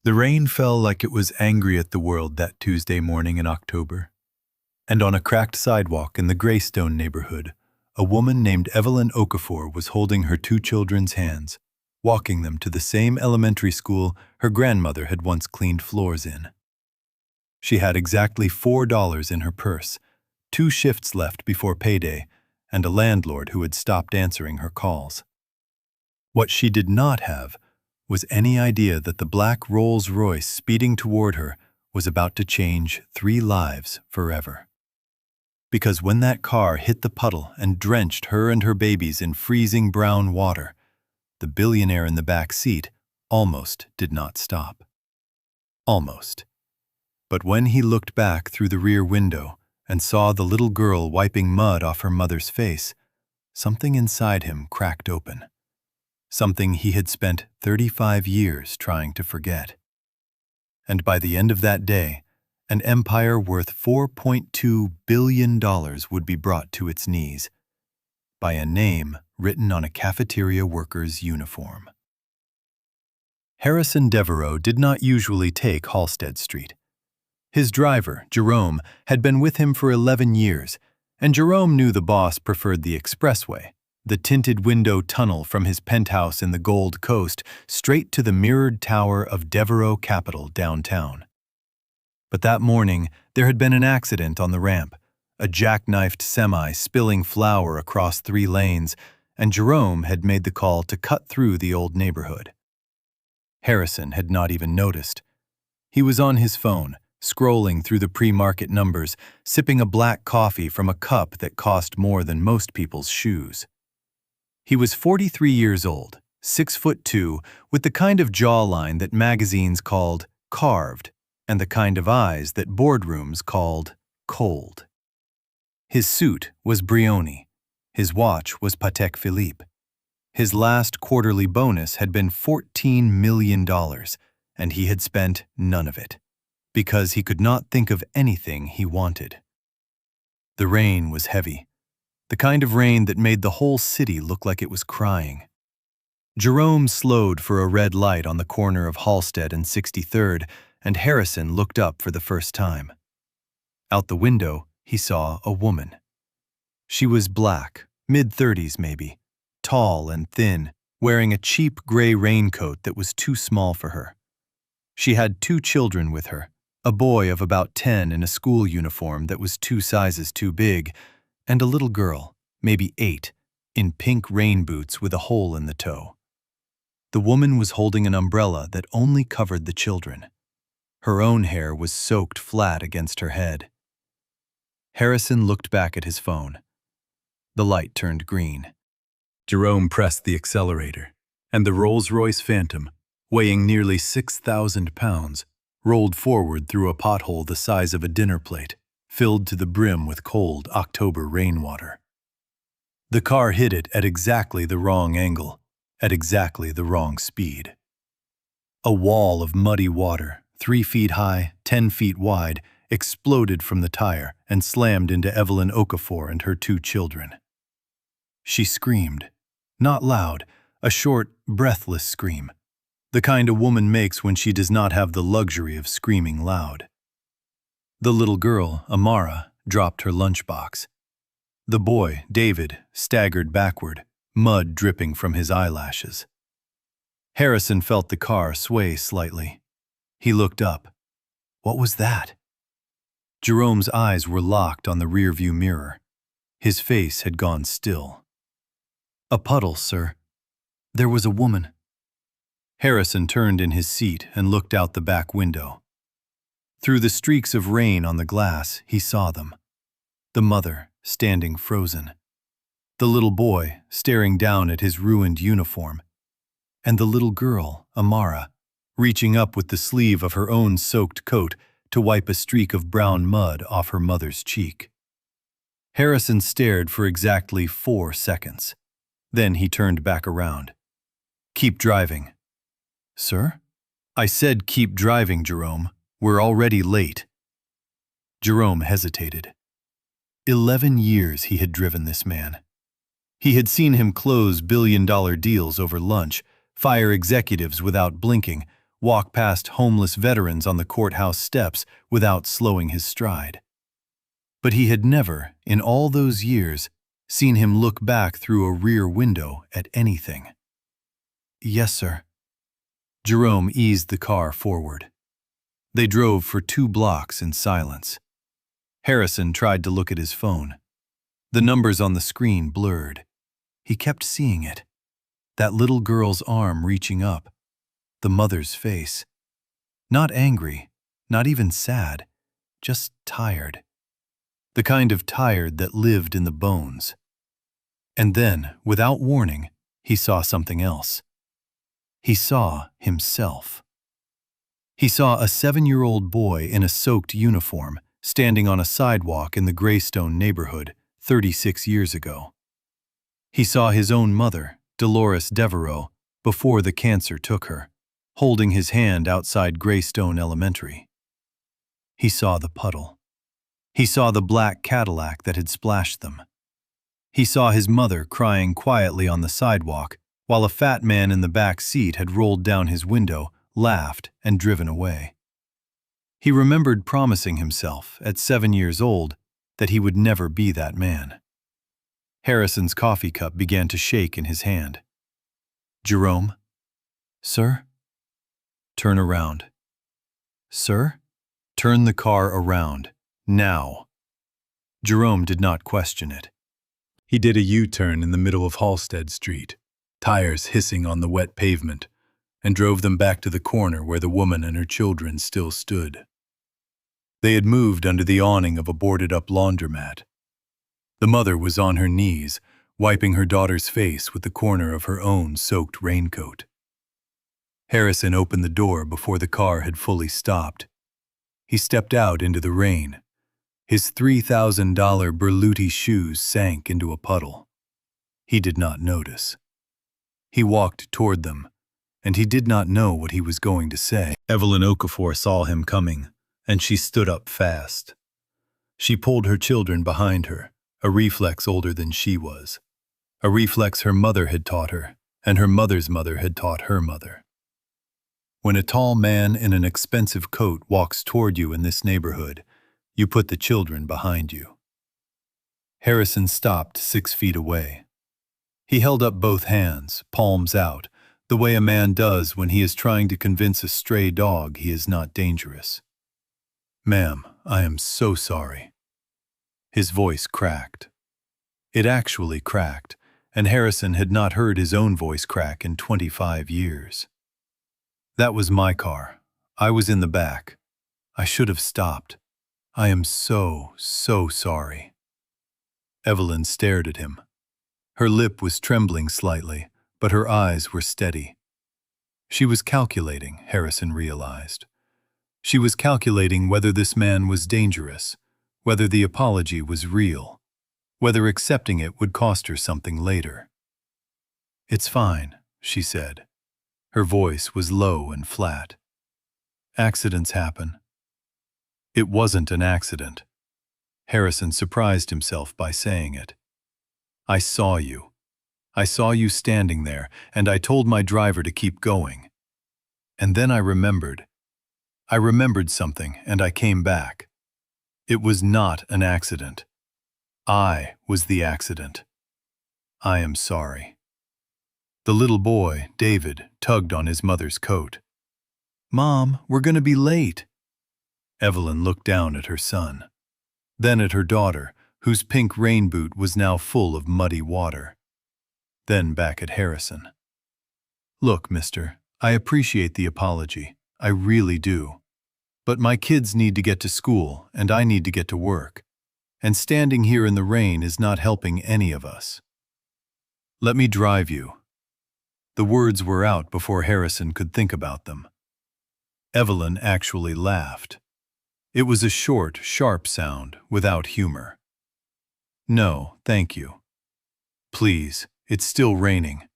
The rain fell like it was angry at the world that Tuesday morning in October. And on a cracked sidewalk in the Greystone neighborhood, a woman named Evelyn Okafor was holding her two children's hands, walking them to the same elementary school her grandmother had once cleaned floors in. She had exactly $4 in her purse, 2 shifts left before payday, and a landlord who had stopped answering her calls. What she did not have was any idea that the black Rolls-Royce speeding toward her was about to change 3 lives forever. Because when that car hit the puddle and drenched her and her babies in freezing brown water, the billionaire in the back seat almost did not stop. Almost. But when he looked back through the rear window and saw the little girl wiping mud off her mother's face, something inside him cracked open. Something he had spent 35 years trying to forget. And by the end of that day, an empire worth $4.2 billion would be brought to its knees by a name written on a cafeteria worker's uniform. Harrison Devereaux did not usually take Halsted Street. His driver, Jerome, had been with him for 11 years, and Jerome knew the boss preferred the expressway, the tinted window tunnel from his penthouse in the Gold Coast straight to the mirrored tower of Devereaux Capital downtown. But that morning, there had been an accident on the ramp, a jackknifed semi spilling flour across 3 lanes, and Jerome had made the call to cut through the old neighborhood. Harrison had not even noticed. He was on his phone, scrolling through the pre-market numbers, sipping a black coffee from a cup that cost more than most people's shoes. He was 43 years old, 6'2", with the kind of jawline that magazines called carved, and the kind of eyes that boardrooms called cold. His suit was Brioni. His watch was Patek Philippe. His last quarterly bonus had been $14 million, and he had spent none of it, because he could not think of anything he wanted. The rain was heavy, the kind of rain that made the whole city look like it was crying. Jerome slowed for a red light on the corner of Halsted and 63rd, and Harrison looked up for the first time. Out the window, he saw a woman. She was black, mid-30s maybe, tall and thin, wearing a cheap gray raincoat that was too small for her. She had 2 children with her, a boy of about 10 in a school uniform that was 2 sizes too big, and a little girl, maybe 8, in pink rain boots with a hole in the toe. The woman was holding an umbrella that only covered the children. Her own hair was soaked flat against her head. Harrison looked back at his phone. The light turned green. Jerome pressed the accelerator, and the Rolls-Royce Phantom, weighing nearly 6,000 pounds, rolled forward through a pothole the size of a dinner plate, filled to the brim with cold October rainwater. The car hit it at exactly the wrong angle, at exactly the wrong speed. A wall of muddy water, 3 feet high, 10 feet wide, exploded from the tire and slammed into Evelyn Okafor and her 2 children. She screamed, not loud, a short, breathless scream, the kind a woman makes when she does not have the luxury of screaming loud. The little girl, Amara, dropped her lunchbox. The boy, David, staggered backward, mud dripping from his eyelashes. Harrison felt the car sway slightly. He looked up. What was that? Jerome's eyes were locked on the rearview mirror. His face had gone still. A puddle, sir. There was a woman. Harrison turned in his seat and looked out the back window. Through the streaks of rain on the glass, he saw them. The mother, standing frozen. The little boy, staring down at his ruined uniform. And the little girl, Amara, reaching up with the sleeve of her own soaked coat to wipe a streak of brown mud off her mother's cheek. Harrison stared for exactly 4 seconds. Then he turned back around. Keep driving. Sir? I said keep driving, Jerome. We're already late. Jerome hesitated. 11 years he had driven this man. He had seen him close billion-dollar deals over lunch, fire executives without blinking, walk past homeless veterans on the courthouse steps without slowing his stride. But he had never, in all those years, seen him look back through a rear window at anything. "Yes, sir." Jerome eased the car forward. They drove for 2 blocks in silence. Harrison tried to look at his phone. The numbers on the screen blurred. He kept seeing it. That little girl's arm reaching up. The mother's face. Not angry, not even sad, just tired. The kind of tired that lived in the bones. And then, without warning, he saw something else. He saw himself. He saw a 7-year-old boy in a soaked uniform standing on a sidewalk in the Greystone neighborhood 36 years ago. He saw his own mother, Dolores Devereaux, before the cancer took her, holding his hand outside Greystone Elementary. He saw the puddle. He saw the black Cadillac that had splashed them. He saw his mother crying quietly on the sidewalk while a fat man in the back seat had rolled down his window, laughed, and driven away. He remembered promising himself, at 7 years old, that he would never be that man. Harrison's coffee cup began to shake in his hand. "Jerome?" "Sir?" "Turn around." "Sir?" "Turn the car around. Now." Jerome did not question it. He did a U-turn in the middle of Halsted Street, tires hissing on the wet pavement, and drove them back to the corner where the woman and her children still stood. They had moved under the awning of a boarded-up laundromat. The mother was on her knees, wiping her daughter's face with the corner of her own soaked raincoat. Harrison opened the door before the car had fully stopped. He stepped out into the rain. His $3,000 Berluti shoes sank into a puddle. He did not notice. He walked toward them, and he did not know what he was going to say. Evelyn Okafor saw him coming, and she stood up fast. She pulled her children behind her, a reflex older than she was. A reflex her mother had taught her, and her mother's mother had taught her mother. When a tall man in an expensive coat walks toward you in this neighborhood, you put the children behind you. Harrison stopped 6 feet away. He held up both hands, palms out, the way a man does when he is trying to convince a stray dog he is not dangerous. "Ma'am, I am so sorry." His voice cracked. It actually cracked, and Harrison had not heard his own voice crack in 25 years. "That was my car. I was in the back. I should have stopped. I am so sorry." Evelyn stared at him. Her lip was trembling slightly, but her eyes were steady. She was calculating, Harrison realized. She was calculating whether this man was dangerous, whether the apology was real, whether accepting it would cost her something later. "It's fine," she said. Her voice was low and flat. "Accidents happen." It wasn't an accident. Harrison surprised himself by saying it. "I saw you. I saw you standing there, and I told my driver to keep going. And then I remembered. I remembered something, and I came back. It was not an accident. I was the accident. I am sorry." The little boy, David, tugged on his mother's coat. "Mom, we're going to be late." Evelyn looked down at her son, then at her daughter, whose pink rain boot was now full of muddy water, then back at Harrison. "Look, mister, I appreciate the apology. I really do. But my kids need to get to school, and I need to get to work. And standing here in the rain is not helping any of us. Let me drive you." The words were out before Harrison could think about them. Evelyn actually laughed. It was a short, sharp sound, without humor. "No, thank you. Please, it's still raining.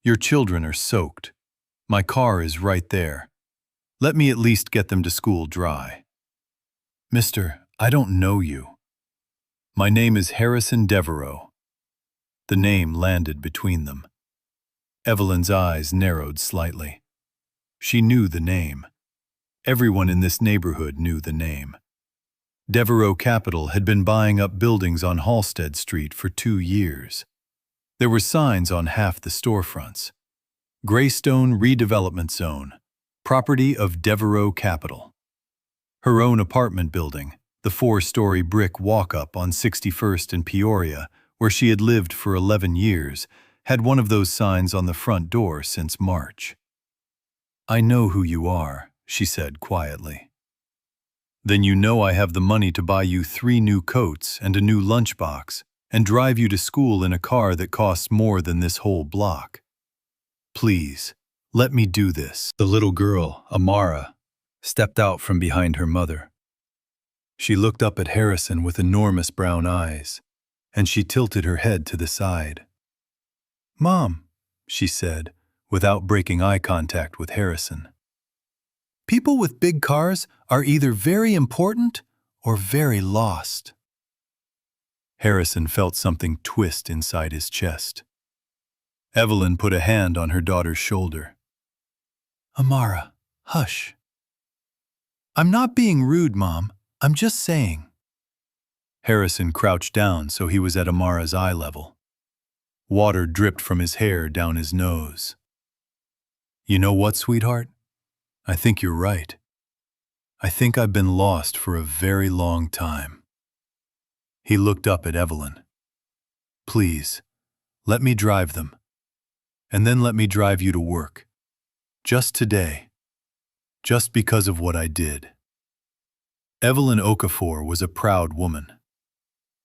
Your children are soaked. My car is right there. Let me at least get them to school dry." "Mister, I don't know you." "My name is Harrison Devereaux." The name landed between them. Evelyn's eyes narrowed slightly. She knew the name. Everyone in this neighborhood knew the name. Devereaux Capital had been buying up buildings on Halsted Street for 2 years. There were signs on half the storefronts. Greystone Redevelopment Zone, property of Devereaux Capital. Her own apartment building, the 4-story brick walk-up on 61st and Peoria, where she had lived for 11 years, had one of those signs on the front door since March. "I know who you are," she said quietly. "Then you know I have the money to buy you 3 new coats and a new lunchbox and drive you to school in a car that costs more than this whole block. Please, let me do this." The little girl, Amara, stepped out from behind her mother. She looked up at Harrison with enormous brown eyes, and she tilted her head to the side. "Mom," she said, without breaking eye contact with Harrison. "People with big cars are either very important or very lost." Harrison felt something twist inside his chest. Evelyn put a hand on her daughter's shoulder. "Amara, hush." "I'm not being rude, Mom. I'm just saying." Harrison crouched down so he was at Amara's eye level. Water dripped from his hair down his nose. "You know what, sweetheart? I think you're right. I think I've been lost for a very long time." He looked up at Evelyn. "Please, let me drive them. And then let me drive you to work. Just today. Just because of what I did." Evelyn Okafor was a proud woman.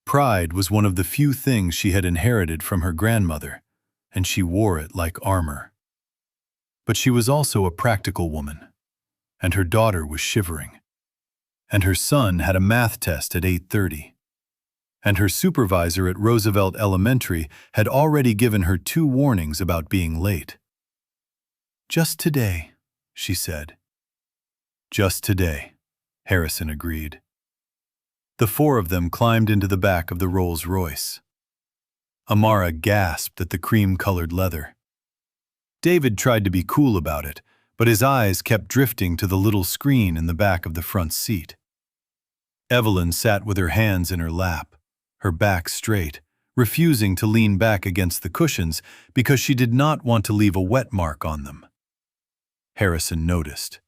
Pride was one of the few things she had inherited from her grandmother, and she wore it like armor. But she was also a practical woman, and her daughter was shivering. And her son had a math test at 8:30. And her supervisor at Roosevelt Elementary had already given her 2 warnings about being late. "Just today," she said. "Just today," Harrison agreed. The 4 of them climbed into the back of the Rolls-Royce. Amara gasped at the cream-colored leather. David tried to be cool about it, but his eyes kept drifting to the little screen in the back of the front seat. Evelyn sat with her hands in her lap, her back straight, refusing to lean back against the cushions because she did not want to leave a wet mark on them. Harrison noticed.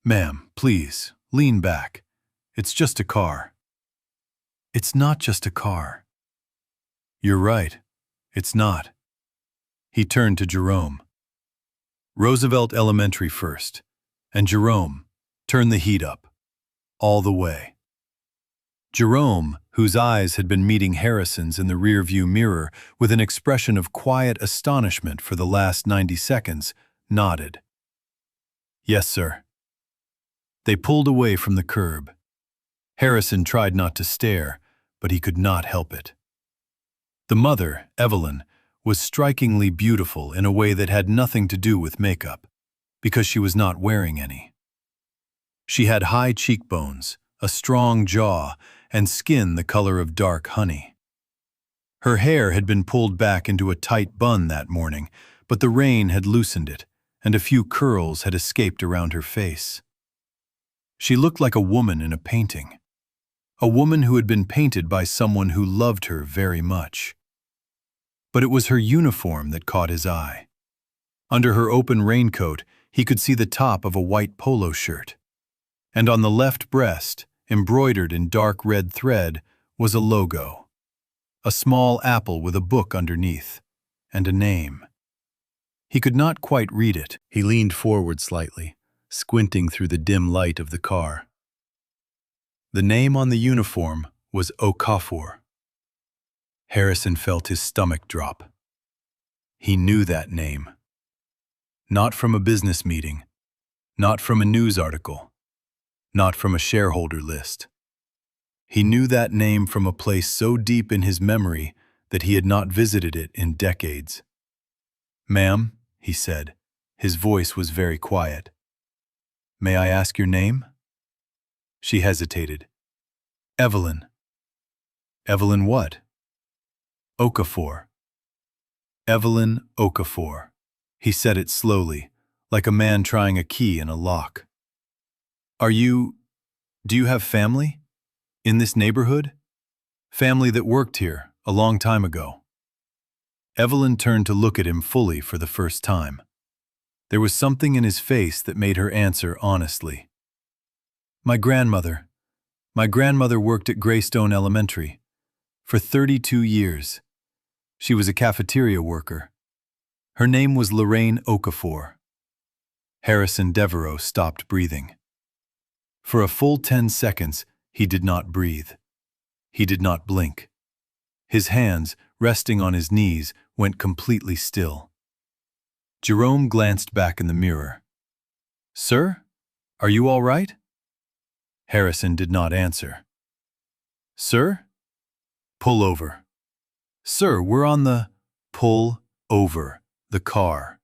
"Ma'am, please, lean back. It's just a car." "It's not just a car." "You're right. It's not." He turned to Jerome. "Roosevelt Elementary first. And Jerome, turn the heat up. All the way." Jerome, whose eyes had been meeting Harrison's in the rearview mirror with an expression of quiet astonishment for the last 90 seconds, nodded. "Yes, sir." They pulled away from the curb. Harrison tried not to stare, but he could not help it. The mother, Evelyn, was strikingly beautiful in a way that had nothing to do with makeup, because she was not wearing any. She had high cheekbones, a strong jaw, and skin the color of dark honey. Her hair had been pulled back into a tight bun that morning, but the rain had loosened it, and a few curls had escaped around her face. She looked like a woman in a painting. A woman who had been painted by someone who loved her very much. But it was her uniform that caught his eye. Under her open raincoat, he could see the top of a white polo shirt. And on the left breast, embroidered in dark red thread, was a logo. A small apple with a book underneath, and a name. He could not quite read it. He leaned forward slightly, squinting through the dim light of the car. The name on the uniform was Okafor. Harrison felt his stomach drop. He knew that name. Not from a business meeting, not from a news article, not from a shareholder list. He knew that name from a place so deep in his memory that he had not visited it in decades. "Ma'am," he said. His voice was very quiet. "May I ask your name?" She hesitated. "Evelyn." "Evelyn what?" "Okafor." "Evelyn Okafor." He said it slowly, like a man trying a key in a lock. Do you have family? In this neighborhood? Family that worked here a long time ago. Evelyn turned to look at him fully for the first time. There was something in his face that made her answer honestly. My grandmother worked at Greystone Elementary for 32 years. She was a cafeteria worker. Her name was Lorraine Okafor. Harrison Devereaux stopped breathing. For a full 10 seconds, he did not breathe. He did not blink. His hands, resting on his knees, went completely still. Jerome glanced back in the mirror. Sir, are you all right? Harrison did not answer. Sir? Pull over. Sir, we're on the... Pull over the car.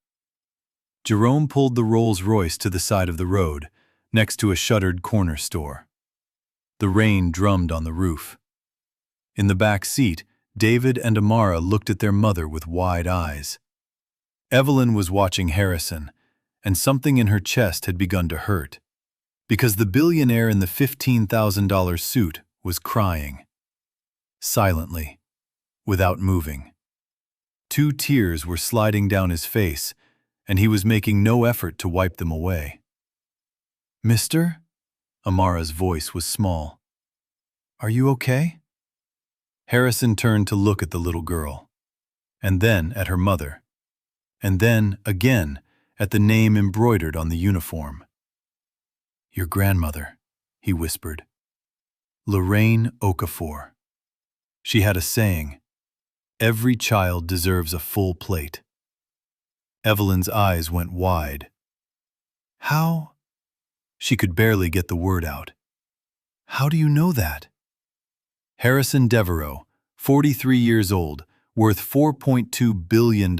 Jerome pulled the Rolls-Royce to the side of the road, next to a shuttered corner store. The rain drummed on the roof. In the back seat, David and Amara looked at their mother with wide eyes. Evelyn was watching Harrison, and something in her chest had begun to hurt, because the billionaire in the $15,000 suit was crying. Silently, without moving. 2 tears were sliding down his face, and he was making no effort to wipe them away. Mister? Amara's voice was small. Are you okay? Harrison turned to look at the little girl, and then at her mother, and then, again, at the name embroidered on the uniform. Your grandmother, he whispered. Lorraine Okafor. She had a saying, every child deserves a full plate. Evelyn's eyes went wide. How? She could barely get the word out. How do you know that? Harrison Devereaux, 43 years old, worth $4.2 billion,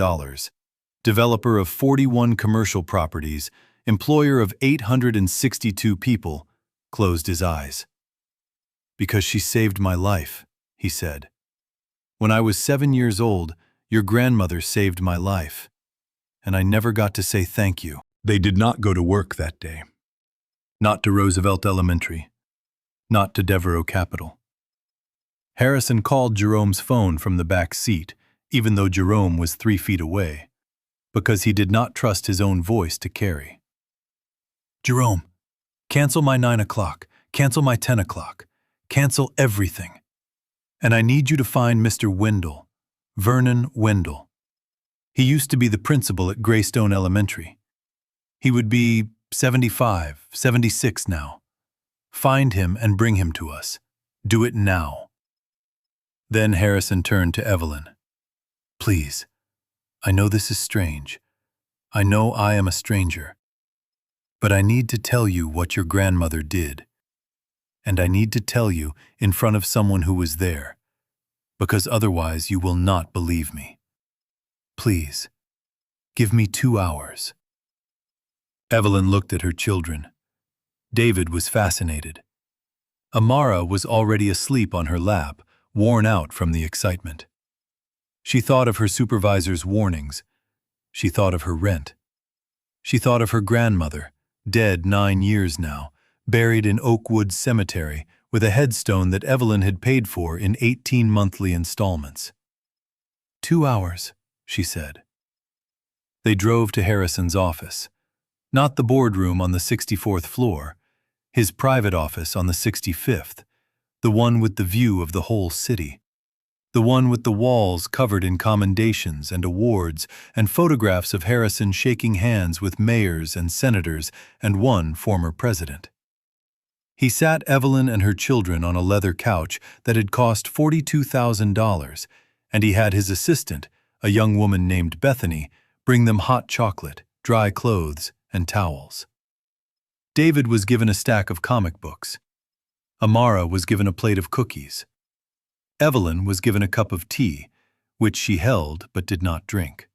developer of 41 commercial properties, employer of 862 people, closed his eyes. Because she saved my life, he said. When I was 7 years old, your grandmother saved my life, and I never got to say thank you. They did not go to work that day. Not to Roosevelt Elementary. Not to Devereaux Capital. Harrison called Jerome's phone from the back seat, even though Jerome was 3 feet away, because he did not trust his own voice to carry. Jerome, cancel my 9 o'clock, cancel my 10 o'clock, cancel everything. And I need you to find Mr. Wendell, Vernon Wendell. He used to be the principal at Greystone Elementary. He would be 75, 76 now. Find him and bring him to us. Do it now. Then Harrison turned to Evelyn. Please, I know this is strange. I know I am a stranger. But I need to tell you what your grandmother did. And I need to tell you in front of someone who was there, because otherwise you will not believe me. Please, give me 2 hours. Evelyn looked at her children. David was fascinated. Amara was already asleep on her lap, worn out from the excitement. She thought of her supervisor's warnings. She thought of her rent. She thought of her grandmother, dead 9 years now, buried in Oakwood Cemetery with a headstone that Evelyn had paid for in 18 monthly installments. 2 hours, she said. They drove to Harrison's office. Not the boardroom on the 64th floor, his private office on the 65th, the one with the view of the whole city, the one with the walls covered in commendations and awards and photographs of Harrison shaking hands with mayors and senators and one former president. He sat Evelyn and her children on a leather couch that had cost $42,000, and he had his assistant, a young woman named Bethany, bring them hot chocolate, dry clothes, and towels. David was given a stack of comic books. Amara was given a plate of cookies. Evelyn was given a cup of tea, which she held but did not drink.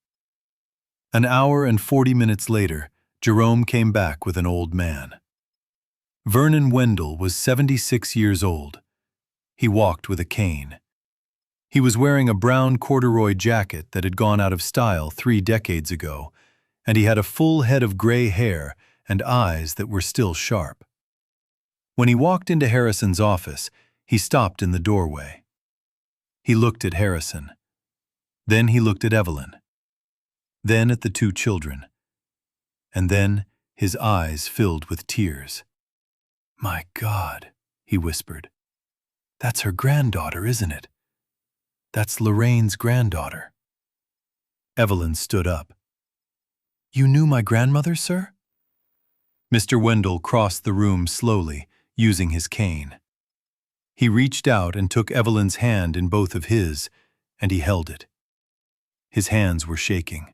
An hour and 40 minutes later, Jerome came back with an old man. Vernon Wendell was 76 years old. He walked with a cane. He was wearing a brown corduroy jacket that had gone out of style 3 decades ago, and he had a full head of gray hair and eyes that were still sharp. When he walked into Harrison's office, he stopped in the doorway. He looked at Harrison. Then he looked at Evelyn. Then at the two children. And then his eyes filled with tears. "My God," he whispered. "That's her granddaughter, isn't it? That's Lorraine's granddaughter." Evelyn stood up. "You knew my grandmother, sir?" Mr. Wendell crossed the room slowly, using his cane. He reached out and took Evelyn's hand in both of his, and he held it. His hands were shaking.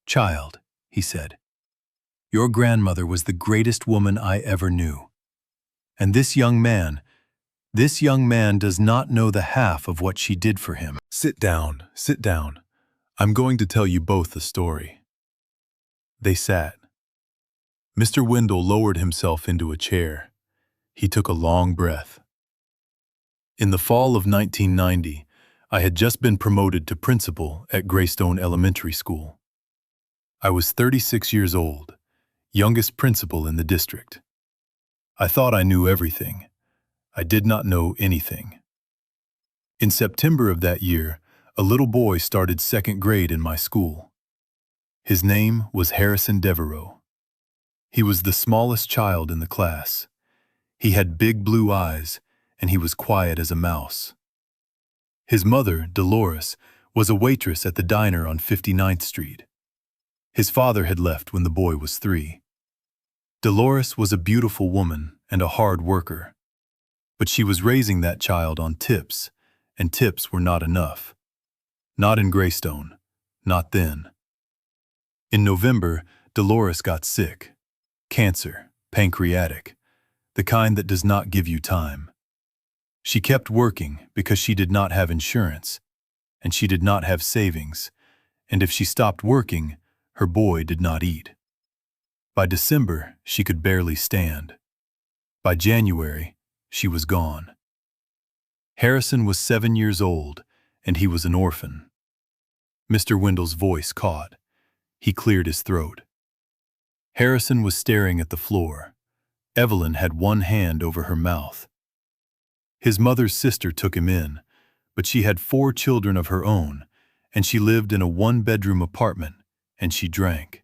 "Child," he said, "your grandmother was the greatest woman I ever knew. And this young man does not know the half of what she did for him." "Sit down, sit down. I'm going to tell you both the story." They sat. Mr. Wendell lowered himself into a chair. He took a long breath. "In the fall of 1990, I had just been promoted to principal at Greystone Elementary School. I was 36 years old, youngest principal in the district. I thought I knew everything. I did not know anything. In September of that year, a little boy started second grade in my school. His name was Harrison Devereaux. He was the smallest child in the class. He had big blue eyes, and he was quiet as a mouse. His mother, Dolores, was a waitress at the diner on 59th Street. His father had left when the boy was 3. Dolores was a beautiful woman and a hard worker, but she was raising that child on tips, and tips were not enough. Not in Greystone, not then. In November, Dolores got sick. Cancer, pancreatic, the kind that does not give you time. She kept working because she did not have insurance, and she did not have savings, and if she stopped working, her boy did not eat. By December, she could barely stand. By January, she was gone. Harrison was 7 years old, and he was an orphan. Mr. Wendell's voice caught. He cleared his throat. Harrison was staring at the floor. Evelyn had one hand over her mouth. His mother's sister took him in, but she had 4 children of her own, and she lived in a 1-bedroom apartment, and she drank.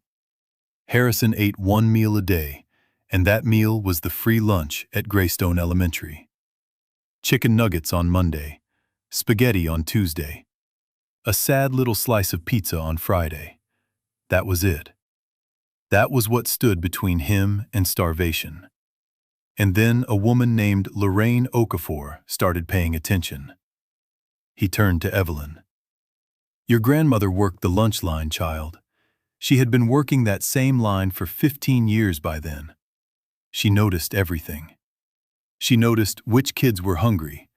Harrison ate 1 meal a day, and that meal was the free lunch at Greystone Elementary. Chicken nuggets on Monday, spaghetti on Tuesday, a sad little slice of pizza on Friday. That was it. That was what stood between him and starvation. And then a woman named Lorraine Okafor started paying attention. He turned to Evelyn. "Your grandmother worked the lunch line, child. She had been working that same line for 15 years by then. She noticed everything. She noticed which kids were hungry,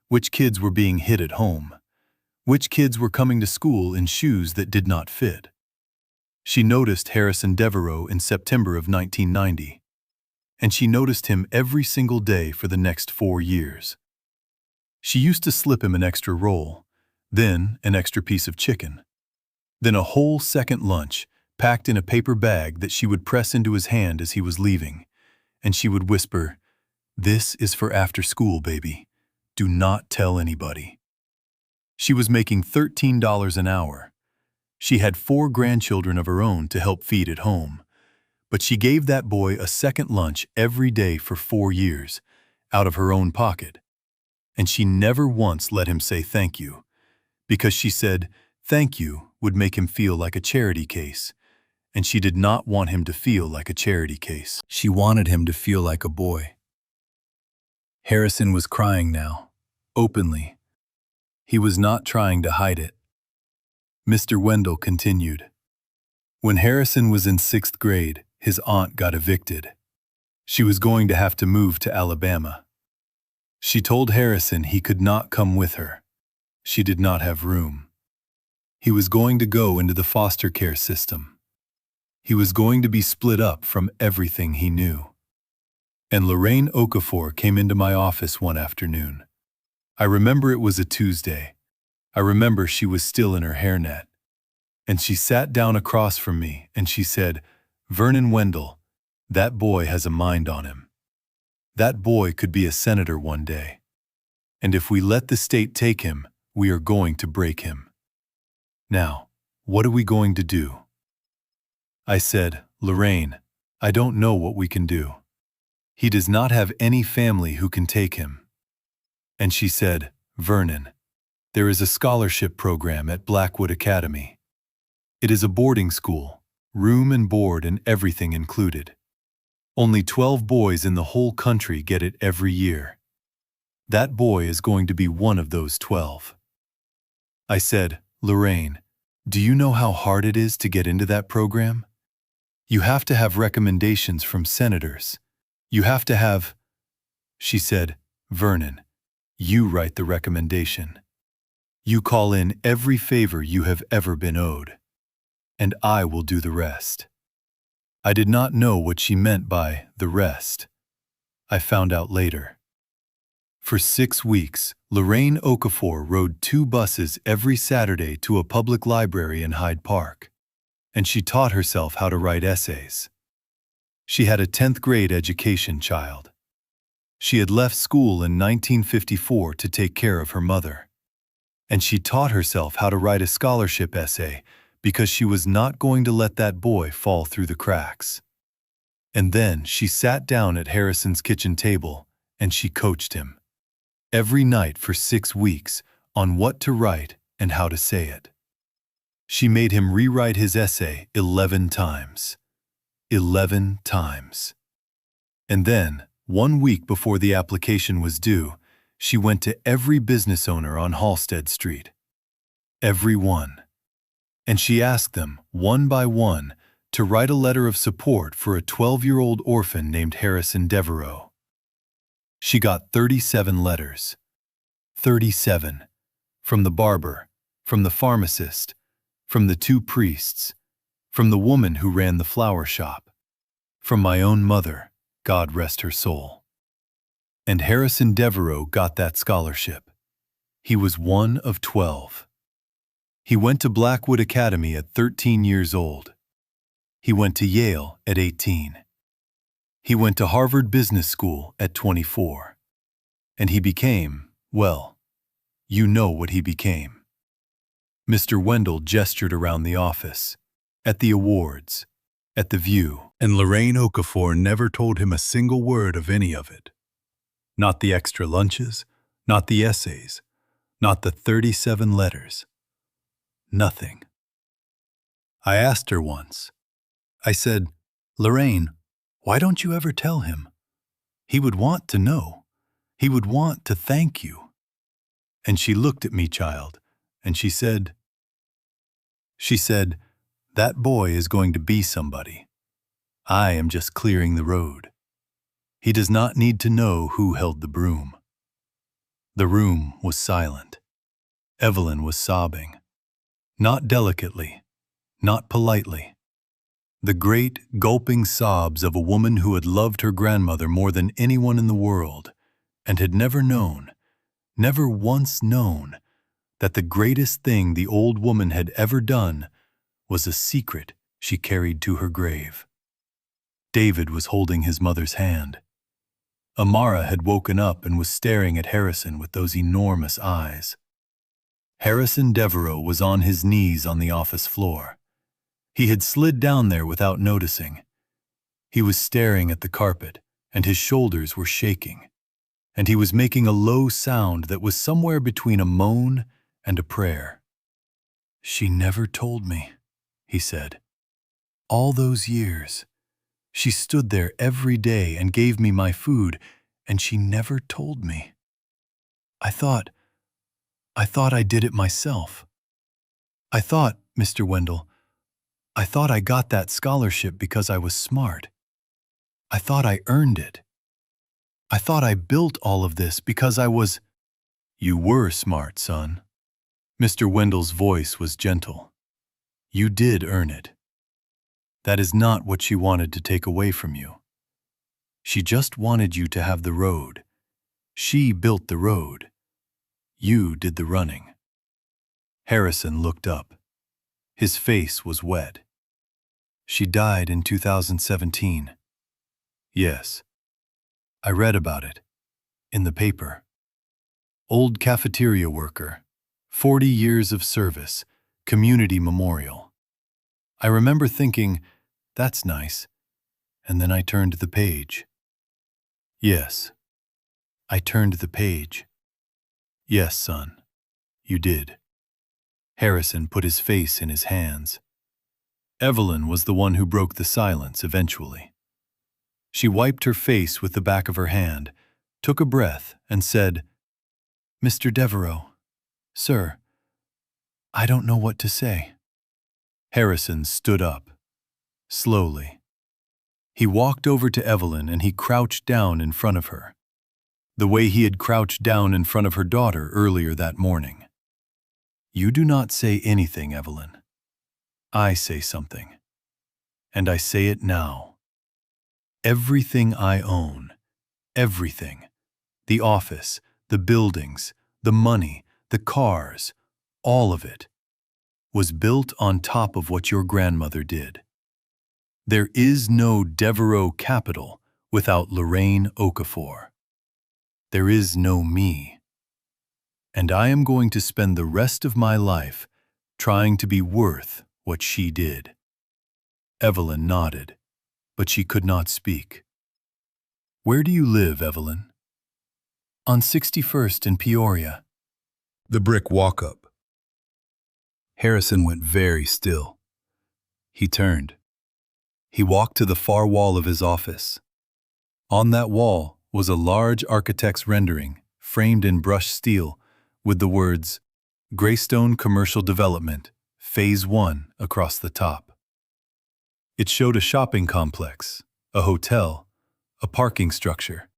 which kids were being hit at home, which kids were coming to school in shoes that did not fit. She noticed Harrison Devereaux in September of 1990, and she noticed him every single day for the next 4 years. She used to slip him an extra roll, then an extra piece of chicken, then a whole second lunch packed in a paper bag that she would press into his hand as he was leaving, and she would whisper, 'This is for after school, baby. Do not tell anybody.' She was making $13 an hour. She had 4 grandchildren of her own to help feed at home, but she gave that boy a second lunch every day for 4 years, out of her own pocket. And she never once let him say thank you, because she said thank you would make him feel like a charity case, and she did not want him to feel like a charity case. She wanted him to feel like a boy." Harrison was crying now, openly. He was not trying to hide it. Mr. Wendell continued. "When Harrison was in 6th grade, his aunt got evicted. She was going to have to move to Alabama. She told Harrison he could not come with her. She did not have room. He was going to go into the foster care system. He was going to be split up from everything he knew. And Lorraine Okafor came into my office one afternoon. I remember it was a Tuesday. I remember she was still in her hairnet. And she sat down across from me and she said, "Vernon Wendell, that boy has a mind on him. That boy could be a senator one day. And if we let the state take him, we are going to break him. Now, what are we going to do?" I said, "Lorraine, I don't know what we can do. He does not have any family who can take him." And she said, "Vernon, there is a scholarship program at Blackwood Academy. It is a boarding school, room and board and everything included. Only 12 boys in the whole country get it every year. That boy is going to be one of those 12. I said, "Lorraine, do you know how hard it is to get into that program? You have to have recommendations from senators. You have to have—" She said, "Vernon, you write the recommendation. You call in every favor you have ever been owed, and I will do the rest." I did not know what she meant by the rest. I found out later. For 6 weeks, Lorraine Okafor rode 2 buses every Saturday to a public library in Hyde Park, and she taught herself how to write essays. She had a 10th grade education child. She had left school in 1954 to take care of her mother. And she taught herself how to write a scholarship essay because she was not going to let that boy fall through the cracks. And then she sat down at Harrison's kitchen table and she coached him, every night for 6 weeks, on what to write and how to say it. She made him rewrite his essay 11 times. 11 times. And then, 1 week before the application was due, she went to every business owner on Halsted Street. Every one. And she asked them, one by one, to write a letter of support for a 12-year-old orphan named Harrison Devereaux. She got 37 letters. 37. From the barber, from the pharmacist, from the 2 priests, from the woman who ran the flower shop, from my own mother, God rest her soul. And Harrison Devereaux got that scholarship. He was one of 12. He went to Blackwood Academy at 13 years old. He went to Yale at 18. He went to Harvard Business School at 24. And he became, well, you know what he became. Mr. Wendell gestured around the office, at the awards, at the view. And Lorraine Okafor never told him a single word of any of it. Not the extra lunches, not the essays, not the 37 letters. Nothing. I asked her once. I said, "Lorraine, why don't you ever tell him? He would want to know. He would want to thank you." And she looked at me, child, and she said, "That boy is going to be somebody. I am just clearing the road. He does not need to know who held the broom." The room was silent. Evelyn was sobbing. Not delicately, not politely. The great, gulping sobs of a woman who had loved her grandmother more than anyone in the world, and had never known, never once known, that the greatest thing the old woman had ever done was a secret she carried to her grave. David was holding his mother's hand. Amara had woken up and was staring at Harrison with those enormous eyes. Harrison Devereaux was on his knees on the office floor. He had slid down there without noticing. He was staring at the carpet, and his shoulders were shaking, and he was making a low sound that was somewhere between a moan and a prayer. "She never told me," he said. "All those years. She stood there every day and gave me my food, and she never told me. I thought I did it myself. I thought, Mr. Wendell, I got that scholarship because I was smart. I thought I earned it. I thought I built all of this because I was—" "You were smart, son." Mr. Wendell's voice was gentle. "You did earn it. That is not what she wanted to take away from you. She just wanted you to have the road. She built the road. You did the running." Harrison looked up. His face was wet. She died in 2017. Yes. I read about it. In the paper. Old cafeteria worker. 40 years of service. Community memorial. I remember thinking, that's nice. And then I turned the page. Yes. I turned the page. Yes, son. You did. Harrison put his face in his hands. Evelyn was the one who broke the silence eventually. She wiped her face with the back of her hand, took a breath, and said, Mr. Devereaux, sir, I don't know what to say. Harrison stood up, slowly. He walked over to Evelyn and he crouched down in front of her, the way he had crouched down in front of her daughter earlier that morning. You do not say anything, Evelyn. I say something, and I say it now. Everything I own, everything, the office, the buildings, the money, the cars, all of it, was built on top of what your grandmother did. There is no Devereaux capital without Lorraine Okafor. There is no me. And I am going to spend the rest of my life trying to be worth what she did. Evelyn nodded, but she could not speak. Where do you live, Evelyn? On 61st in Peoria. The brick walk-up. Harrison went very still. He turned. He walked to the far wall of his office. On that wall was a large architect's rendering, framed in brushed steel, with the words, Greystone Commercial Development, Phase 1 across the top. It showed a shopping complex, a hotel, a parking structure.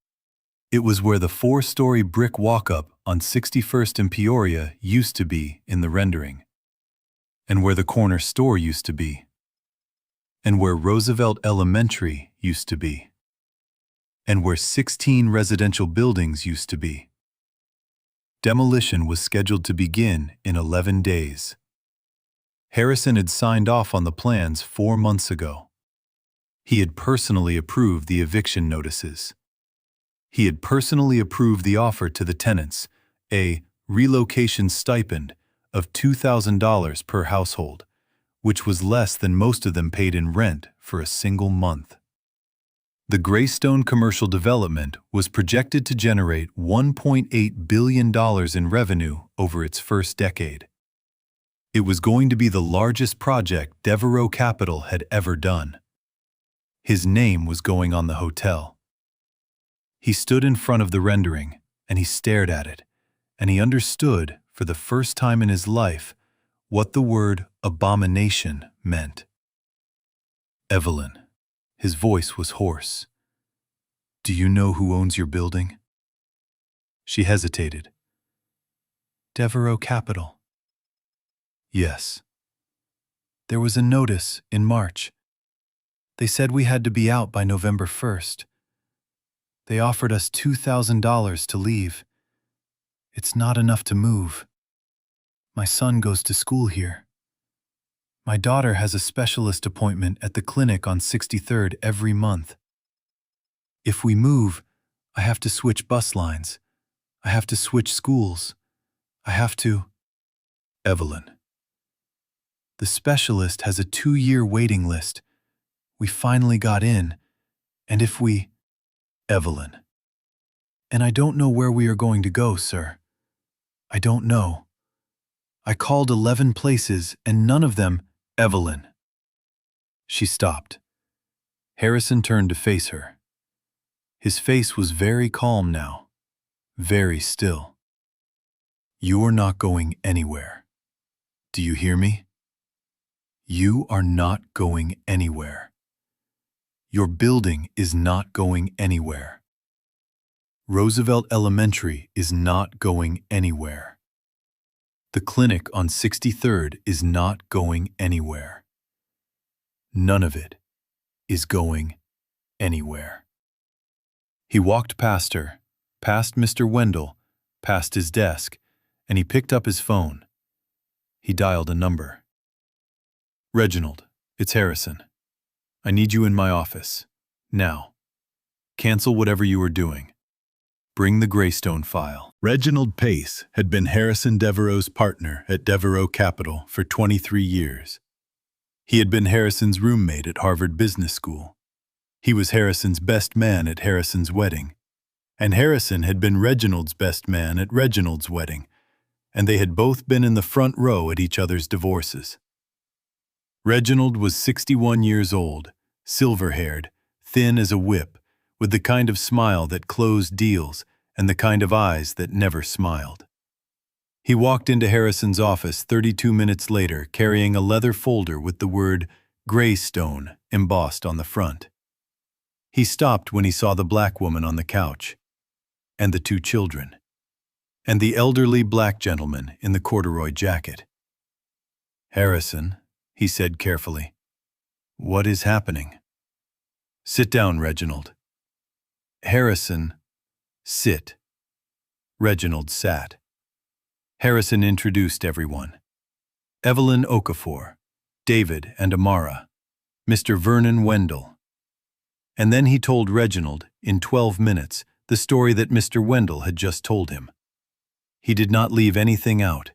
It was where the 4-story brick walk-up on 61st and Peoria used to be in the rendering, and where the corner store used to be, and where Roosevelt Elementary used to be, and where 16 residential buildings used to be. Demolition was scheduled to begin in 11 days. Harrison had signed off on the plans 4 months ago. He had personally approved the eviction notices. He had personally approved the offer to the tenants, a relocation stipend of $2,000 per household, which was less than most of them paid in rent for a single month. The Greystone Commercial Development was projected to generate $1.8 billion in revenue over its first decade. It was going to be the largest project Devereaux Capital had ever done. His name was going on the hotel. He stood in front of the rendering, and he stared at it, and he understood, for the first time in his life, what the word abomination meant. Evelyn. His voice was hoarse. Do you know who owns your building? She hesitated. Devereaux Capital. Yes. There was a notice in March. They said we had to be out by November 1st. They offered us $2,000 to leave. It's not enough to move. My son goes to school here. My daughter has a specialist appointment at the clinic on 63rd every month. If we move, I have to switch bus lines. I have to switch schools. I have to... Evelyn. The specialist has a 2-year waiting list. We finally got in. And if we... Evelyn. And I don't know where we are going to go, sir. I don't know. I called 11 places and none of them... Evelyn. She stopped. Harrison turned to face her. His face was very calm now, very still. You are not going anywhere. Do you hear me? You are not going anywhere. Your building is not going anywhere. Roosevelt Elementary is not going anywhere. The clinic on 63rd is not going anywhere. None of it is going anywhere. He walked past her, past Mr. Wendell, past his desk, and he picked up his phone. He dialed a number. Reginald, it's Harrison. I need you in my office. Now. Cancel whatever you are doing. Bring the Greystone file. Reginald Pace had been Harrison Devereaux's partner at Devereaux Capital for 23 years. He had been Harrison's roommate at Harvard Business School. He was Harrison's best man at Harrison's wedding. And Harrison had been Reginald's best man at Reginald's wedding, and they had both been in the front row at each other's divorces. Reginald was 61 years old, silver-haired, thin as a whip, with the kind of smile that closed deals and the kind of eyes that never smiled. He walked into Harrison's office 32 minutes later carrying a leather folder with the word Greystone embossed on the front. He stopped when he saw the black woman on the couch, and the two children, and the elderly black gentleman in the corduroy jacket. "Harrison," he said carefully, "what is happening?" "Sit down, Reginald." Harrison, "Sit." Reginald sat. Harrison introduced everyone. Evelyn Okafor, David and Amara, Mr. Vernon Wendell. And then he told Reginald, in 12 minutes, the story that Mr. Wendell had just told him. He did not leave anything out.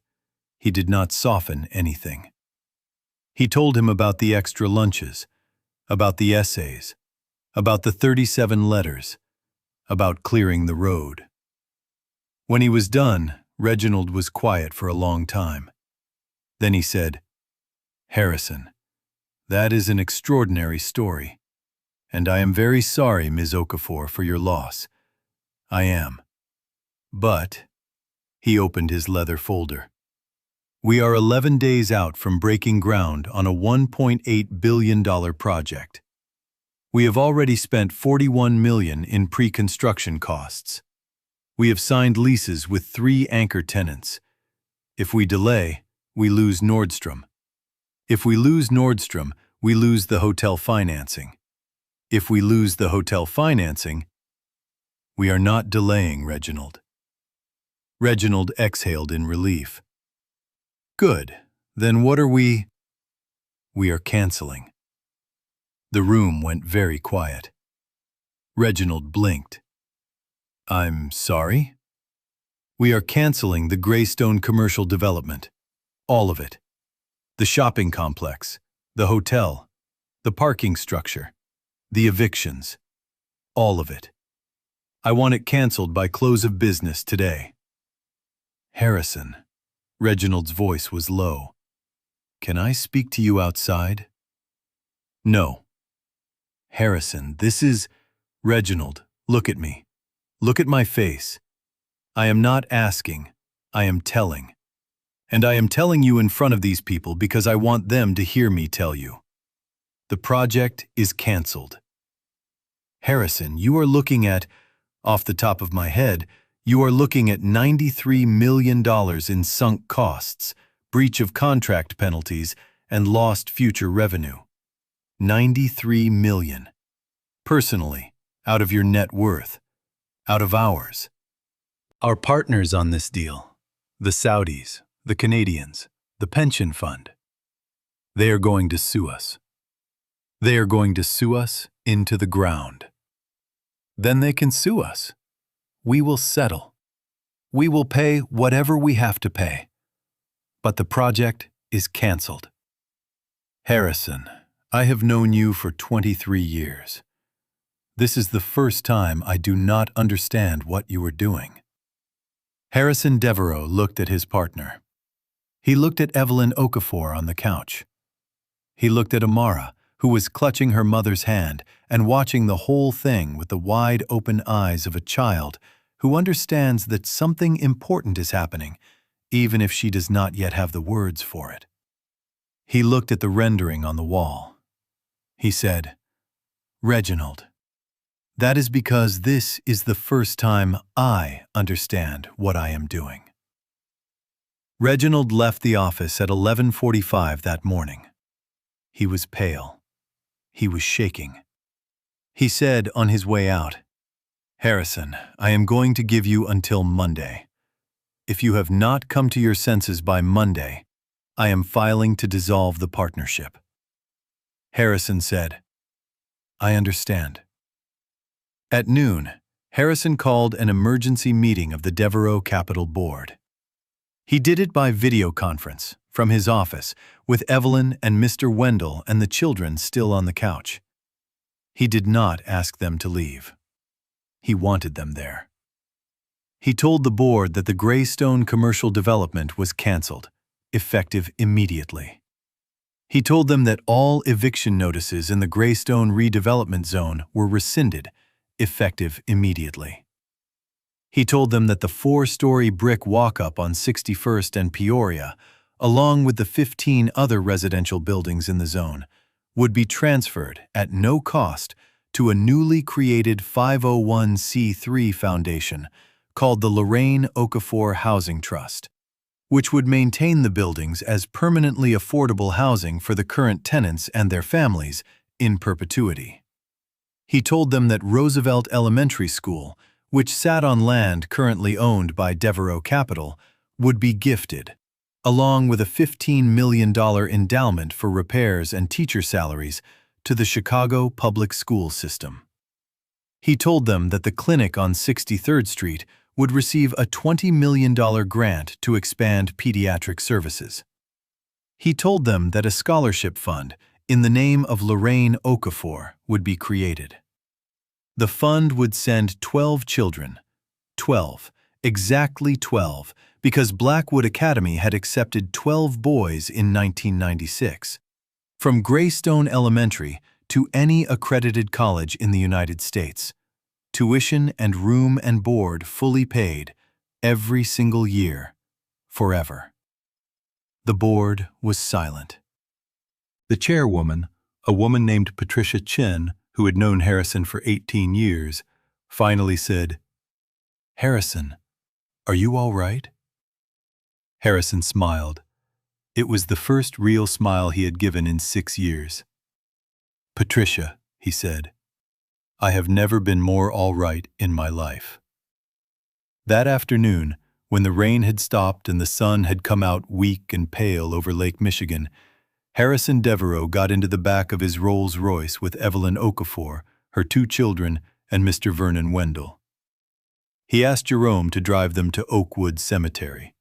He did not soften anything. He told him about the extra lunches, about the essays, about the 37 letters, about clearing the road. When he was done, Reginald was quiet for a long time. Then he said, "Harrison, that is an extraordinary story, and I am very sorry, Ms. Okafor, for your loss. I am. But," he opened his leather folder, "we are 11 days out from breaking ground on a $1.8 billion project. We have already spent $41 million in pre-construction costs. We have signed leases with 3 anchor tenants. If we delay, we lose Nordstrom. If we lose Nordstrom, we lose the hotel financing. If we lose the hotel financing, we are not delaying, Reginald." Reginald exhaled in relief. "Good. Then what are we?" "We are canceling." The room went very quiet. Reginald blinked. "I'm sorry?" "We are canceling the Greystone commercial development. All of it. The shopping complex, the hotel, the parking structure, the evictions. All of it. I want it canceled by close of business today." "Harrison," Reginald's voice was low, "can I speak to you outside?" "No." "Harrison, this is—" "Reginald, look at me. Look at my face. I am not asking, I am telling. And I am telling you in front of these people because I want them to hear me tell you. The project is canceled." "Harrison, you are looking at, off the top of my head, you are looking at $93 million in sunk costs, breach of contract penalties, and lost future revenue. $93 million. Personally, out of your net worth, out of ours. Our partners on this deal, the Saudis, the Canadians, the pension fund, they are going to sue us. They are going to sue us into the ground. Then they can sue us. We will settle. We will pay whatever we have to pay. But the project is canceled. Harrison, I have known you for 23 years. This is the first time I do not understand what you are doing." Harrison Devereaux looked at his partner. He looked at Evelyn Okafor on the couch. He looked at Amara, who was clutching her mother's hand and watching the whole thing with the wide-open eyes of a child who understands that something important is happening, even if she does not yet have the words for it. He looked at the rendering on the wall. He said, "Reginald, that is because this is the first time I understand what I am doing." Reginald left the office at 11:45 that morning. He was pale. He was shaking. He said on his way out, "Harrison, I am going to give you until Monday. If you have not come to your senses by Monday, I am filing to dissolve the partnership." Harrison said, "I understand." At noon, Harrison called an emergency meeting of the Devereaux Capital Board. He did it by video conference from his office, with Evelyn and Mr. Wendell and the children still on the couch. He did not ask them to leave. He wanted them there. He told the board that the Greystone commercial development was canceled, effective immediately. He told them that all eviction notices in the Greystone redevelopment zone were rescinded, effective immediately. He told them that the 4-story brick walk-up on 61st and Peoria, along with the 15 other residential buildings in the zone, would be transferred at no cost to a newly created 501c3 foundation called the Lorraine Okafor Housing Trust, which would maintain the buildings as permanently affordable housing for the current tenants and their families in perpetuity. He told them that Roosevelt Elementary School, which sat on land currently owned by Devereaux Capital, would be gifted, along with a $15 million endowment for repairs and teacher salaries, to the Chicago public school system. He told them that the clinic on 63rd Street would receive a $20 million grant to expand pediatric services. He told them that a scholarship fund in the name of Lorraine Okafor would be created. The fund would send 12 children, 12, exactly 12, because Blackwood Academy had accepted 12 boys in 1996, from Greystone Elementary to any accredited college in the United States. Tuition and room and board fully paid, every single year, forever. The board was silent. The chairwoman, a woman named Patricia Chin, who had known Harrison for 18 years, finally said, "Harrison, are you all right?" Harrison smiled. It was the first real smile he had given in 6 years. "Patricia," he said, "I have never been more all right in my life." That afternoon, when the rain had stopped and the sun had come out weak and pale over Lake Michigan, Harrison Devereaux got into the back of his Rolls-Royce with Evelyn Okafor, her 2 children, and Mr. Vernon Wendell. He asked Jerome to drive them to Oakwood Cemetery.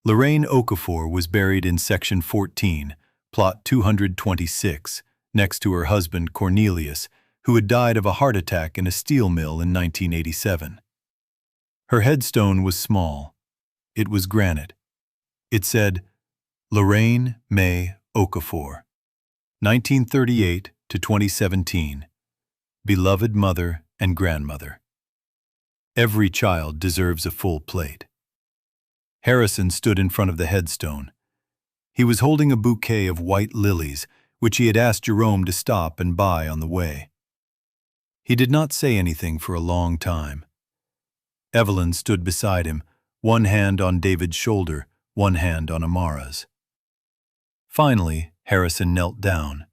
Lorraine Okafor was buried in Section 14, Plot 226, next to her husband Cornelius, who had died of a heart attack in a steel mill in 1987. Her headstone was small. It was granite. It said, "Lorraine May Okafor, 1938 to 2017, beloved mother and grandmother. Every child deserves a full plate." Harrison stood in front of the headstone. He was holding a bouquet of white lilies, which he had asked Jerome to stop and buy on the way. He did not say anything for a long time. Evelyn stood beside him, one hand on David's shoulder, one hand on Amara's. Finally, Harrison knelt down.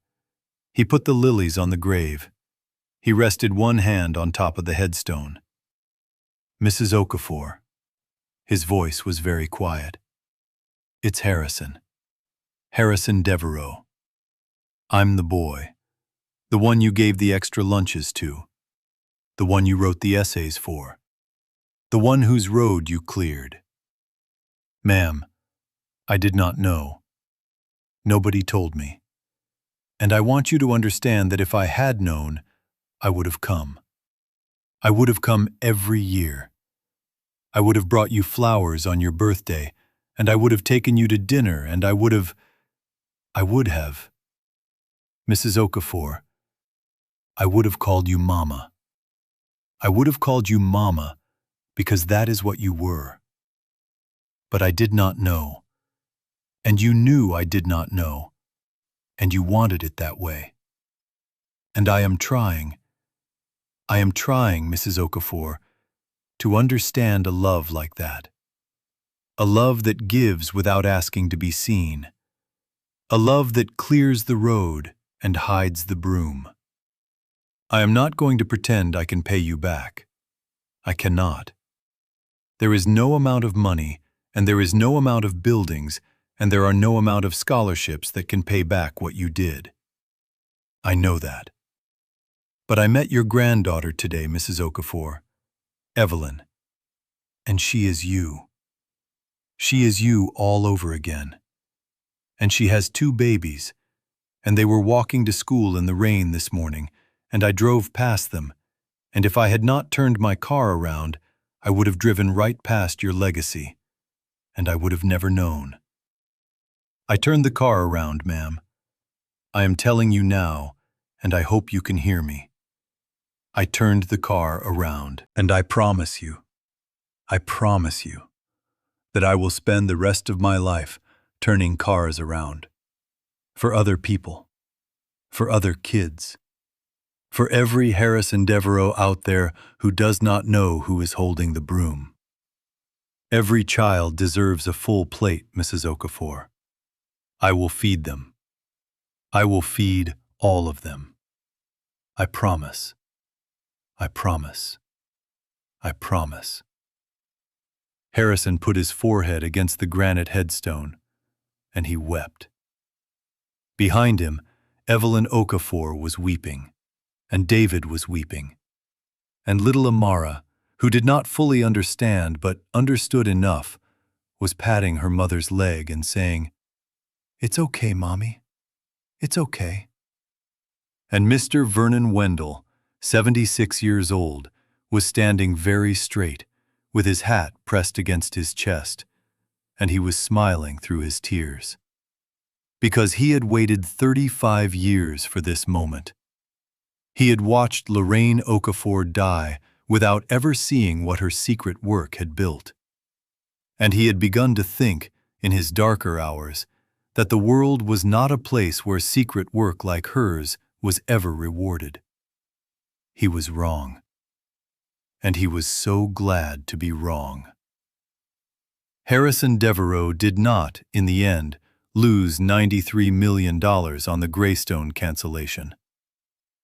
He put the lilies on the grave. He rested one hand on top of the headstone. "Mrs. Okafor." His voice was very quiet. "It's Harrison. Harrison Devereaux. I'm the boy. The one you gave the extra lunches to. The one you wrote the essays for. The one whose road you cleared. Ma'am, I did not know. Nobody told me. And I want you to understand that if I had known, I would have come. I would have come every year. I would have brought you flowers on your birthday, and I would have taken you to dinner, and I would have. Mrs. Okafor, I would have called you Mama. I would have called you Mama because that is what you were. But I did not know. And you knew I did not know. And you wanted it that way. And I am trying, Mrs. Okafor, to understand a love like that. A love that gives without asking to be seen. A love that clears the road and hides the broom. I am not going to pretend I can pay you back. I cannot. There is no amount of money, and there is no amount of buildings, and there are no amount of scholarships that can pay back what you did. I know that. But I met your granddaughter today, Mrs. Okafor, Evelyn, and she is you. She is you all over again. And she has 2 babies, and they were walking to school in the rain this morning, and I drove past them, and if I had not turned my car around, I would have driven right past your legacy, and I would have never known. I turned the car around, ma'am. I am telling you now, and I hope you can hear me. I turned the car around, and I promise you, that I will spend the rest of my life turning cars around. For other people, for other kids, for every Harrison Devereaux out there who does not know who is holding the broom. Every child deserves a full plate, Mrs. Okafor. I will feed them. I will feed all of them. I promise. I promise. I promise. Harrison put his forehead against the granite headstone, and he wept. Behind him, Evelyn Okafor was weeping, and David was weeping, and little Amara, who did not fully understand but understood enough, was patting her mother's leg and saying, "It's okay, Mommy. It's okay." And Mr. Vernon Wendell, 76 years old, was standing very straight, with his hat pressed against his chest, and he was smiling through his tears. Because he had waited 35 years for this moment. He had watched Lorraine Okafor die without ever seeing what her secret work had built. And he had begun to think, in his darker hours, that the world was not a place where secret work like hers was ever rewarded. He was wrong. And he was so glad to be wrong. Harrison Devereaux did not, in the end, lose $93 million on the Greystone cancellation.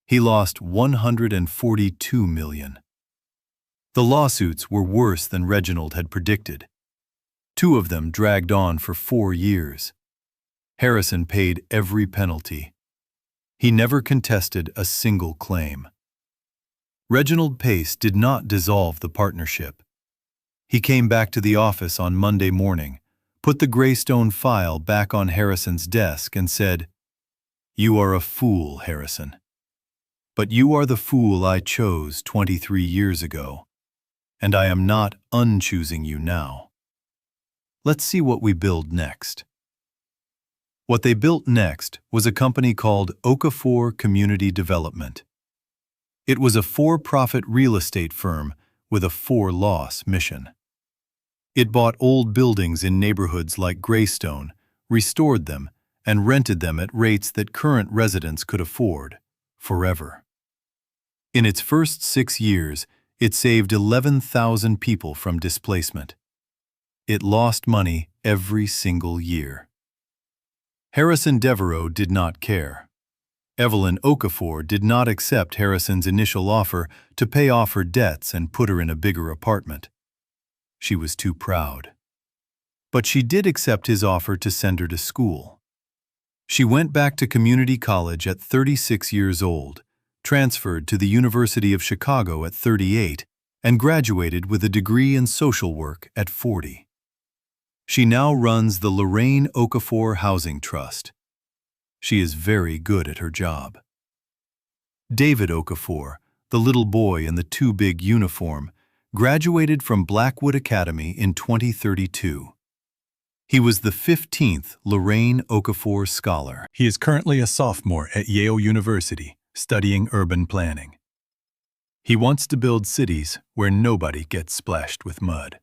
He lost $142 million. The lawsuits were worse than Reginald had predicted. 2 of them dragged on for 4 years. Harrison paid every penalty. He never contested a single claim. Reginald Pace did not dissolve the partnership. He came back to the office on Monday morning, put the Greystone file back on Harrison's desk and said, "You are a fool, Harrison. But you are the fool I chose 23 years ago, and I am not unchoosing you now. Let's see what we build next." What they built next was a company called Okafor Community Development. It was a for-profit real estate firm with a for-loss mission. It bought old buildings in neighborhoods like Greystone, restored them, and rented them at rates that current residents could afford, forever. In its first 6 years, it saved 11,000 people from displacement. It lost money every single year. Harrison Devereaux did not care. Evelyn Okafor did not accept Harrison's initial offer to pay off her debts and put her in a bigger apartment. She was too proud. But she did accept his offer to send her to school. She went back to community college at 36 years old, transferred to the University of Chicago at 38, and graduated with a degree in social work at 40. She now runs the Lorraine Okafor Housing Trust. She is very good at her job. David Okafor, the little boy in the too big uniform, graduated from Blackwood Academy in 2032. He was the 15th Lorraine Okafor Scholar. He is currently a sophomore at Yale University, studying urban planning. He wants to build cities where nobody gets splashed with mud.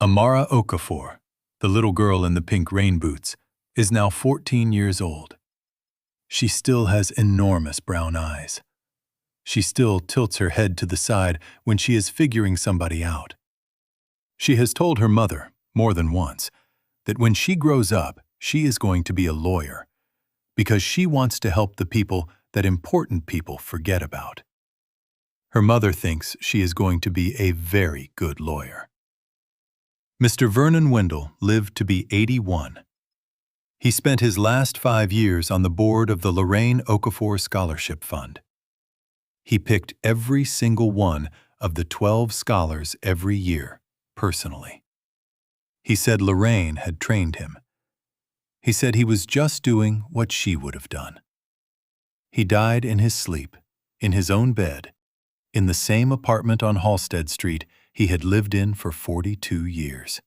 Amara Okafor, the little girl in the pink rain boots, is now 14 years old. She still has enormous brown eyes. She still tilts her head to the side when she is figuring somebody out. She has told her mother, more than once, that when she grows up, she is going to be a lawyer, because she wants to help the people that important people forget about. Her mother thinks she is going to be a very good lawyer. Mr. Vernon Wendell lived to be 81. He spent his last 5 years on the board of the Lorraine Okafor Scholarship Fund. He picked every single one of the 12 scholars every year, personally. He said Lorraine had trained him. He said he was just doing what she would have done. He died in his sleep, in his own bed, in the same apartment on Halsted Street he had lived in for 42 years.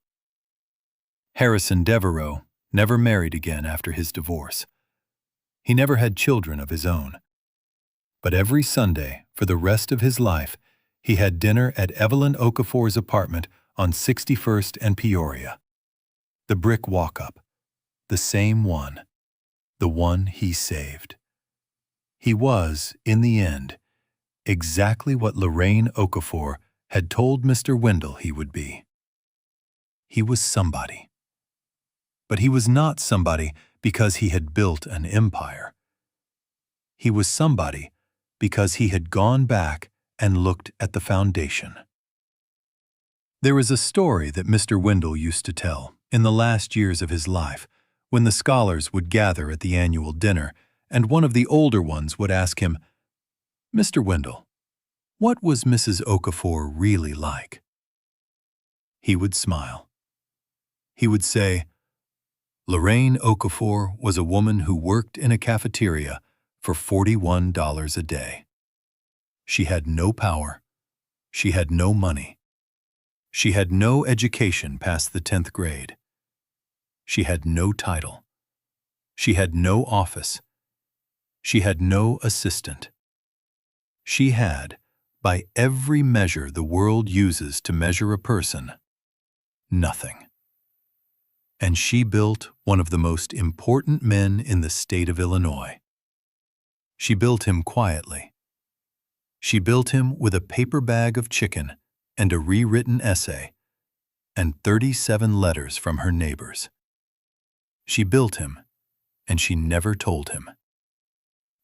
Harrison Devereaux never married again after his divorce. He never had children of his own. But every Sunday, for the rest of his life, he had dinner at Evelyn Okafor's apartment on 61st and Peoria. The brick walk-up, the same one, the one he saved. He was, in the end, exactly what Lorraine Okafor had told Mr. Wendell he would be. He was somebody. But he was not somebody because he had built an empire. He was somebody because he had gone back and looked at the foundation. There is a story that Mr. Wendell used to tell in the last years of his life, when the scholars would gather at the annual dinner, and one of the older ones would ask him, "Mr. Wendell, what was Mrs. Okafor really like?" He would smile. He would say, "Lorraine Okafor was a woman who worked in a cafeteria for $41 a day. She had no power. She had no money. She had no education past the 10th grade. She had no title. She had no office. She had no assistant. She had, by every measure the world uses to measure a person, nothing. And she built one of the most important men in the state of Illinois. She built him quietly. She built him with a paper bag of chicken and a rewritten essay and 37 letters from her neighbors. She built him, and she never told him.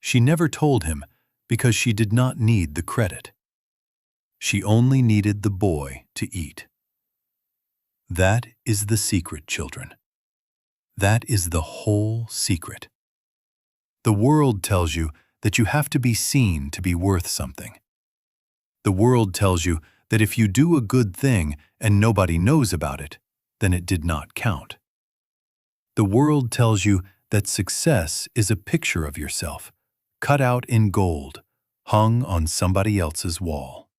She never told him because she did not need the credit. She only needed the boy to eat. That is the secret, children. That is the whole secret. The world tells you that you have to be seen to be worth something. The world tells you that if you do a good thing and nobody knows about it, then it did not count. The world tells you that success is a picture of yourself, cut out in gold, hung on somebody else's wall.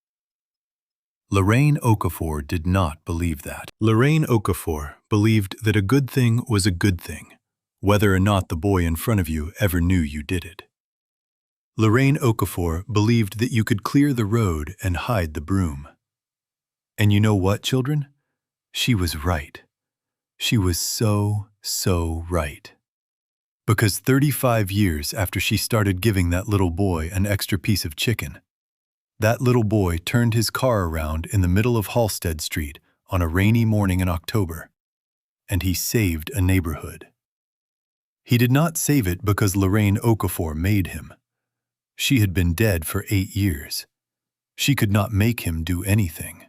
Lorraine Okafor did not believe that. Lorraine Okafor believed that a good thing was a good thing, whether or not the boy in front of you ever knew you did it. Lorraine Okafor believed that you could clear the road and hide the broom. And you know what, children? She was right. She was so right. Because 35 years after she started giving that little boy an extra piece of chicken, that little boy turned his car around in the middle of Halsted Street on a rainy morning in October, and he saved a neighborhood. He did not save it because Lorraine Okafor made him. She had been dead for 8 years. She could not make him do anything.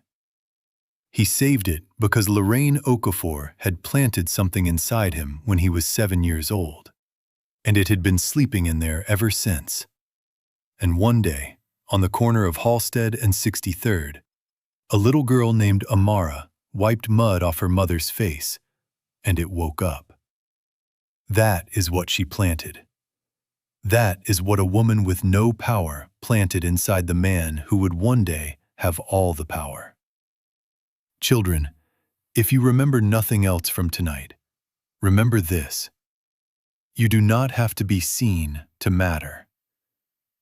He saved it because Lorraine Okafor had planted something inside him when he was 7 years old, and it had been sleeping in there ever since. And one day, on the corner of Halsted and 63rd, a little girl named Amara wiped mud off her mother's face, and it woke up. That is what she planted. That is what a woman with no power planted inside the man who would one day have all the power. Children, if you remember nothing else from tonight, remember this. You do not have to be seen to matter.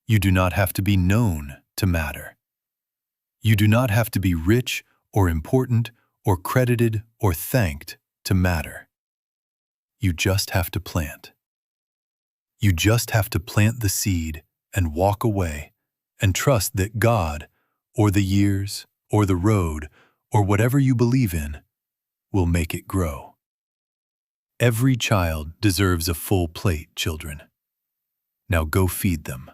You do not have to be known to matter. You do not have to be rich or important or credited or thanked to matter. You just have to plant. You just have to plant the seed and walk away and trust that God, or the years, or the road, or whatever you believe in, will make it grow. Every child deserves a full plate, children. Now go feed them.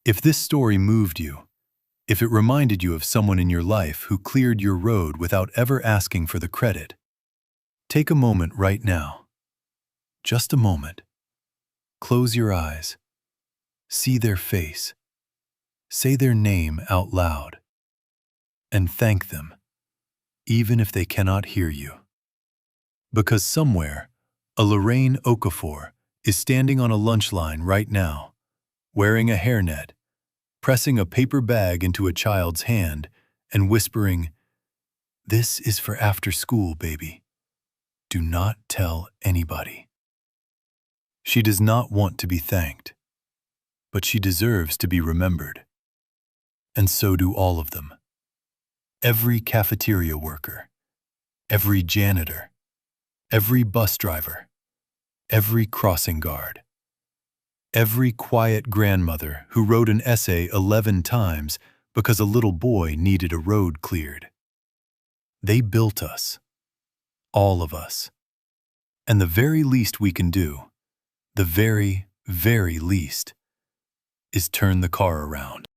If this story moved you, if it reminded you of someone in your life who cleared your road without ever asking for the credit, take a moment right now. Just a moment. Close your eyes. See their face. Say their name out loud. And thank them, even if they cannot hear you. Because somewhere, a Lorraine Okafor is standing on a lunch line right now, wearing a hairnet, pressing a paper bag into a child's hand, and whispering, "This is for after school, baby. Do not tell anybody." She does not want to be thanked, but she deserves to be remembered. And so do all of them. Every cafeteria worker, every janitor, every bus driver, every crossing guard, every quiet grandmother who wrote an essay 11 times because a little boy needed a road cleared. They built us, all of us. And the very least we can do, the very, very least, is turn the car around.